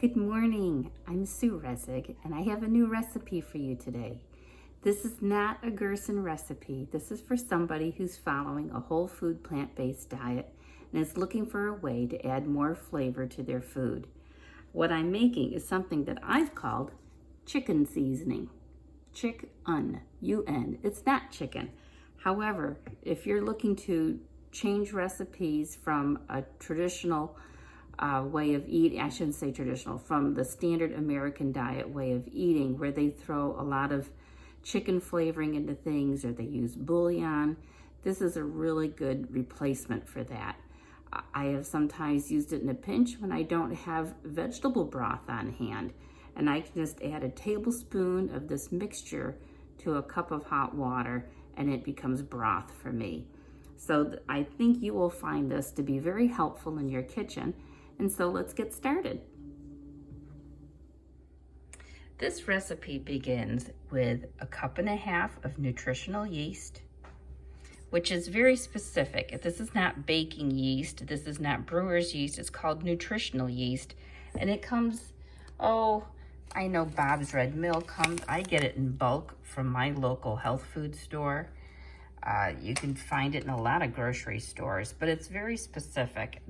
Good morning, I'm Sue Resig, and I have a new recipe for you today. This is not a Gerson recipe. This is for somebody who's following a whole food plant-based diet and is looking for a way to add more flavor to their food. What I'm making is something that I've called chicken seasoning. Chik-Un, U-N. It's not chicken. However, if you're looking to change recipes from a traditional way of eating, I shouldn't say traditional, from the standard American diet way of eating, where they throw a lot of chicken flavoring into things or they use bouillon, this is a really good replacement for that. I have sometimes used it in a pinch when I don't have vegetable broth on hand, and I can just add a tablespoon of this mixture to a cup of hot water and it becomes broth for me. So I think you will find this to be very helpful in your kitchen. And so let's get started. This recipe begins with a 1.5 cups of nutritional yeast, which is very specific. This is not baking yeast. This is not brewer's yeast. It's called nutritional yeast. And it comes, I know Bob's Red Mill comes. I get it in bulk from my local health food store. You can find it in a lot of grocery stores, but it's very specific.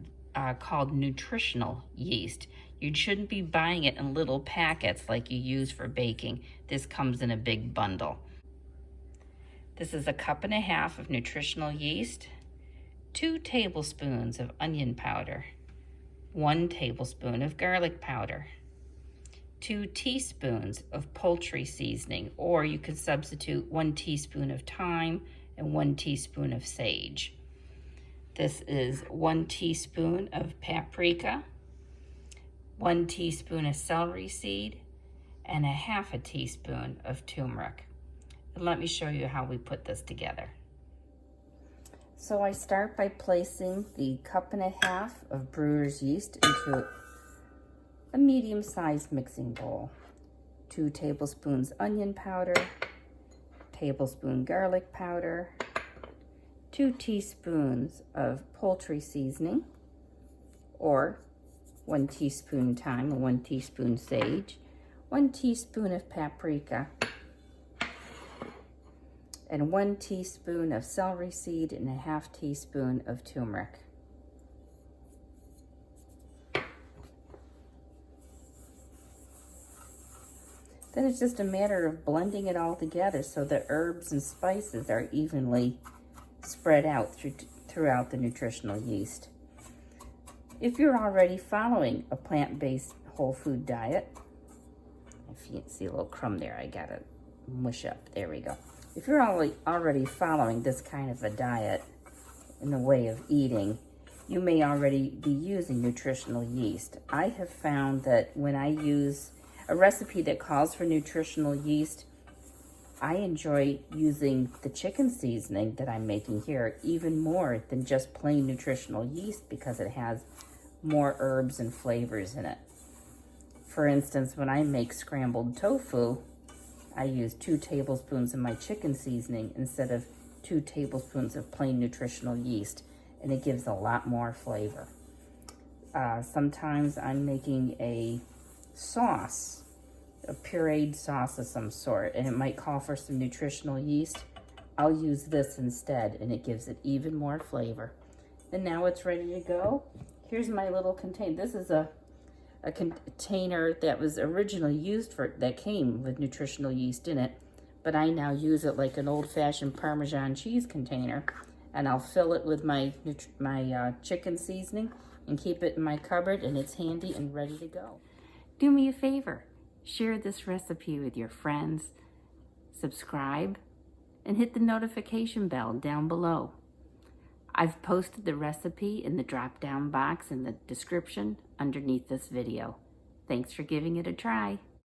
Called nutritional yeast. You shouldn't be buying it in little packets like you use for baking. This comes in a big bundle. This is a 1.5 cups of nutritional yeast, 2 tablespoons of onion powder, 1 tablespoon of garlic powder, 2 teaspoons of poultry seasoning, or you could substitute 1 teaspoon of thyme and 1 teaspoon of sage. This is 1 teaspoon of paprika, 1 teaspoon of celery seed, and 1/2 teaspoon of turmeric. And let me show you how we put this together. So I start by placing the 1.5 cups of brewer's yeast into a medium-sized mixing bowl. 2 tablespoons onion powder, tablespoon garlic powder, 2 teaspoons of poultry seasoning, or 1 teaspoon thyme and 1 teaspoon sage, 1 teaspoon of paprika, and 1 teaspoon of celery seed and 1/2 teaspoon of turmeric. Then it's just a matter of blending it all together so the herbs and spices are evenly spread out throughout the nutritional yeast. If you're already following a plant-based whole food diet, if you see a little crumb there, I gotta mush up, there we go. If you're already following this kind of a diet in the way of eating, you may already be using nutritional yeast. I have found that when I use a recipe that calls for nutritional yeast, I enjoy using the chicken seasoning that I'm making here even more than just plain nutritional yeast because it has more herbs and flavors in it. For instance, when I make scrambled tofu, I use 2 tablespoons of my chicken seasoning instead of 2 tablespoons of plain nutritional yeast, and it gives a lot more flavor. Sometimes I'm making a sauce, a pureed sauce of some sort, and it might call for some nutritional yeast. I'll use this instead, and it gives it even more flavor. And now it's ready to go. Here's my little container. This is a container that was originally used that came with nutritional yeast in it, but I now use it like an old-fashioned Parmesan cheese container, and I'll fill it with my chicken seasoning and keep it in my cupboard, and it's handy and ready to go. Do me a favor. Share this recipe with your friends, subscribe, and hit the notification bell down below. I've posted the recipe in the drop-down box in the description underneath this video. Thanks for giving it a try.